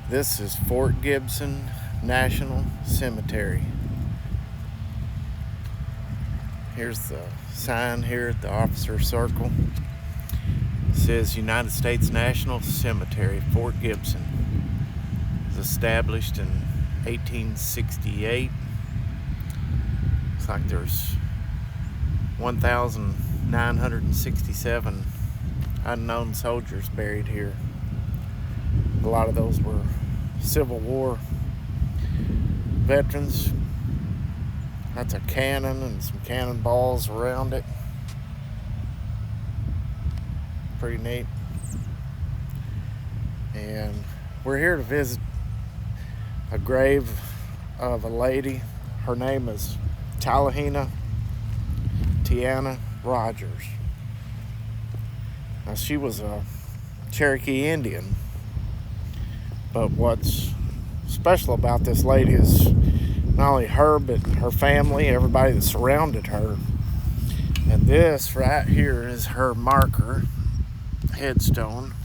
This is Fort Gibson National Cemetery. Here's the sign here at the officer circle. It says United States National Cemetery, Fort Gibson. It was established in 1868. Looks like there's 1,967 unknown soldiers buried here. A lot of those were Civil War veterans. That's a cannon and some cannonballs around it. Pretty neat. And we're here to visit a grave of a lady. Her name is Tiana Rogers. Now, she was a Cherokee Indian. But what's special about this lady is not only her, but her family, everybody that surrounded her. And this right here is her marker, headstone.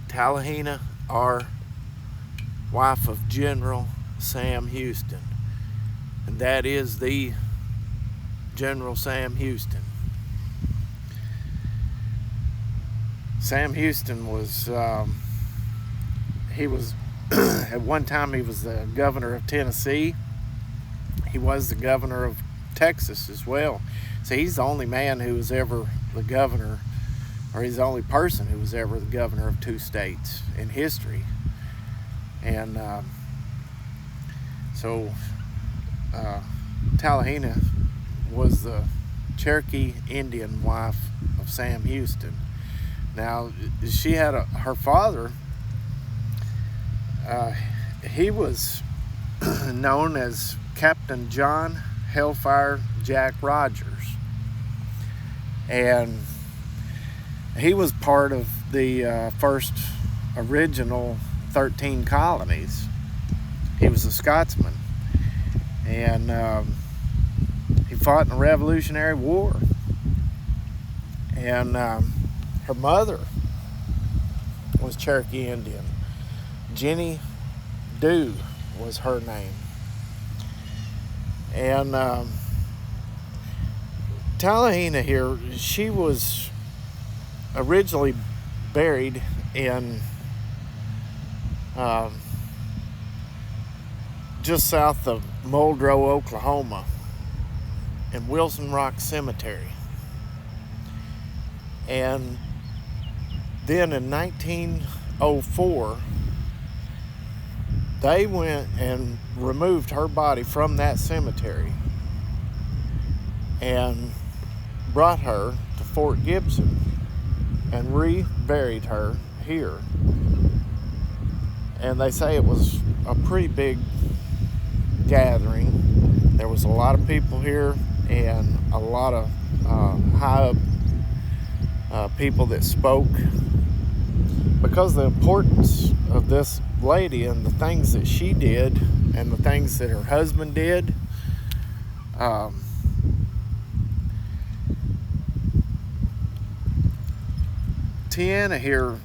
Tiana R., wife of General Sam Houston. And that is the General Sam Houston. Sam Houston was, he was, at one time he was the governor of Tennessee. He was the governor of Texas as well. So he's the only man who was ever the governor, or he's the only person who was ever the governor of two states in history. And Tiana was the Cherokee Indian wife of Sam Houston. Now, she had her father, he was known as Captain John Hellfire Jack Rogers. And he was part of the first original 13 colonies. He was a Scotsman. And he fought in the Revolutionary War. And her mother was Cherokee Indian. Jenny Dew was her name. And Tiana here, she was originally buried in just south of Muldrow, Oklahoma, in Wilson Rock Cemetery. And then in 1904, they went and removed her body from that cemetery and brought her to Fort Gibson and reburied her here. And they say it was a pretty big gathering. There was a lot of people here and a lot of high up people that spoke, because the importance of this lady and the things that she did and the things that her husband did. Tiana here,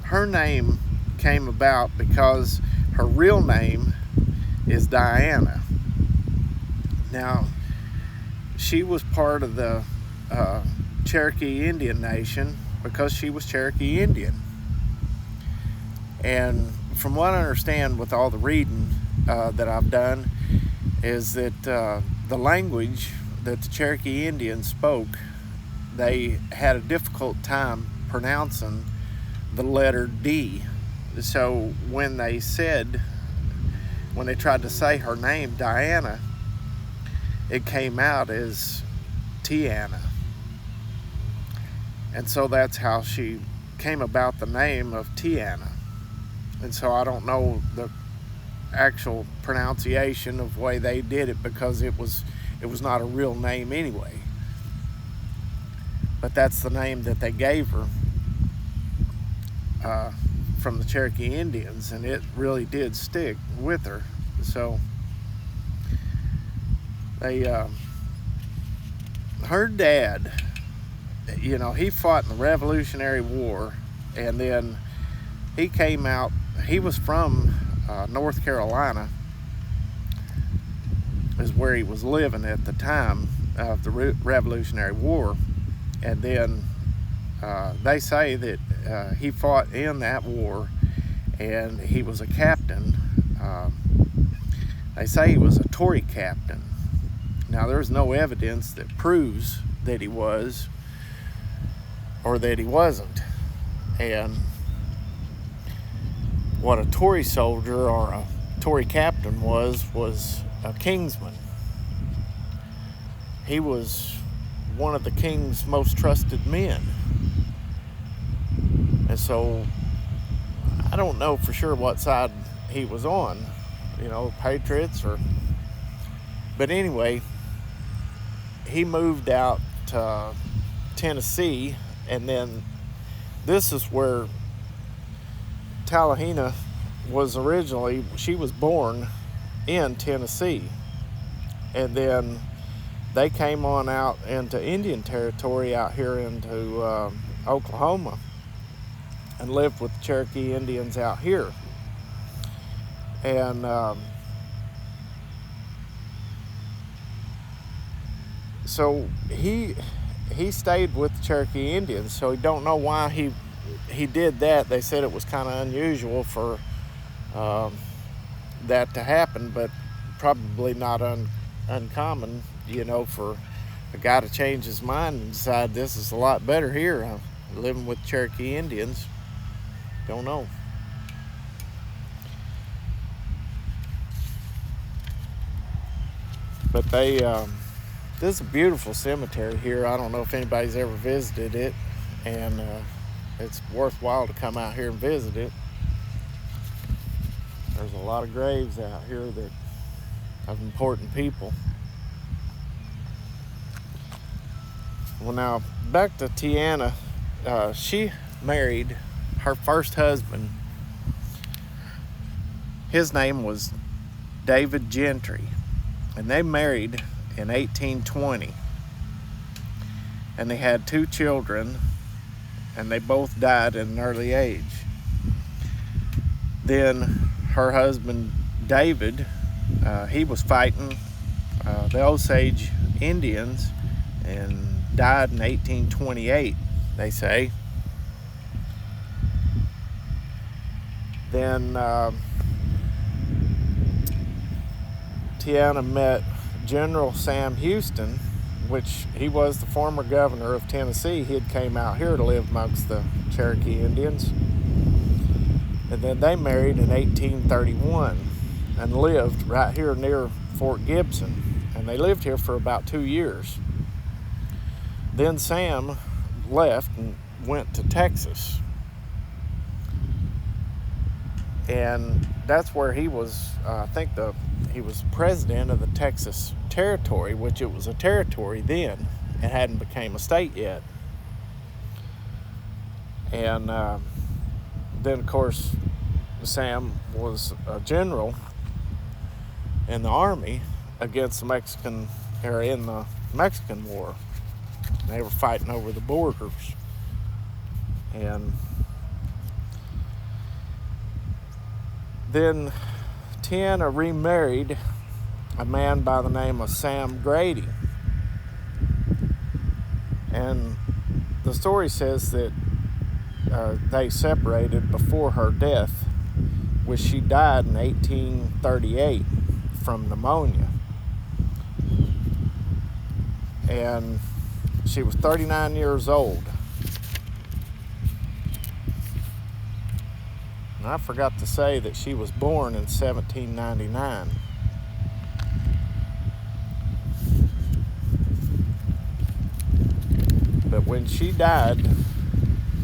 her name came about because her real name is Diana. Now, she was part of the Cherokee Indian Nation because she was Cherokee Indian. And from what I understand with all the reading that I've done, is that the language that the Cherokee Indians spoke, they had a difficult time pronouncing the letter D. So when they tried to say her name, Diana, it came out as Tiana. And so that's how she came about the name of Tiana. And so I don't know the actual pronunciation of the way they did it, because it was not a real name anyway. But that's the name that they gave her from the Cherokee Indians, and it really did stick with her. So her dad he fought in the Revolutionary War, and then he came out. He was from North Carolina, is where he was living at the time of the Revolutionary War, and then they say that he fought in that war, and he was a captain. They say he was a Tory captain. Now, there's no evidence that proves that he was or that he wasn't. And what a Tory soldier or a Tory captain was a kingsman. He was one of the king's most trusted men. And so I don't know for sure what side he was on, Patriots but anyway, he moved out to Tennessee, and then this is where Talahina was originally. She was born in Tennessee, and then they came on out into Indian Territory out here into Oklahoma and lived with the Cherokee Indians out here. And so he stayed with the Cherokee Indians, so we don't know why he did that. They said it was kind of unusual for that to happen, but probably not uncommon, for a guy to change his mind and decide this is a lot better here, living with Cherokee Indians. Don't know. But this is a beautiful cemetery here. I don't know if anybody's ever visited it, and it's worthwhile to come out here and visit it. There's a lot of graves out here of important people. Well, now back to Tiana. She married her first husband. His name was David Gentry, and they married in 1820, and they had 2 children, and they both died at an early age. Then her husband David, he was fighting the Osage Indians and died in 1828, they say. Then Tiana met General Sam Houston, which he was the former governor of Tennessee. He had came out here to live amongst the Cherokee Indians. And then they married in 1831 and lived right here near Fort Gibson. And they lived here for about 2 years. Then Sam left and went to Texas. And that's where he was, I think he was president of the Texas Territory, which it was a territory then. It hadn't became a state yet. And then, of course, Sam was a general in the army against the Mexican, or in the Mexican War. They were fighting over the borders. And then Tiana remarried a man by the name of Sam Grady. And the story says that they separated before her death, which she died in 1838 from pneumonia. And she was 39 years old. And I forgot to say that she was born in 1799. But when she died,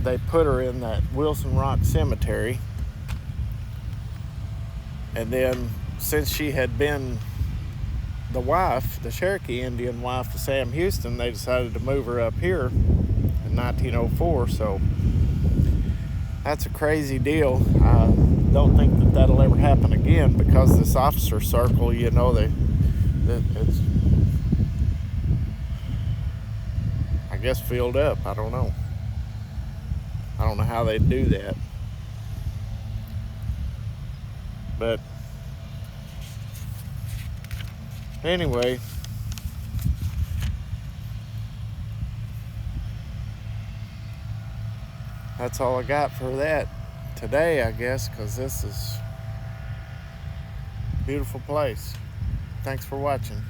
they put her in that Wilson Rock Cemetery. And then, since she had been the wife, the Cherokee Indian wife of Sam Houston, they decided to move her up here in 1904. So that's a crazy deal. I don't think that that'll ever happen again, because this officer circle, it's, I guess filled up. I don't know. I don't know how they do that. But anyway, that's all I got for that today, I guess, because this is a beautiful place. Thanks for watching.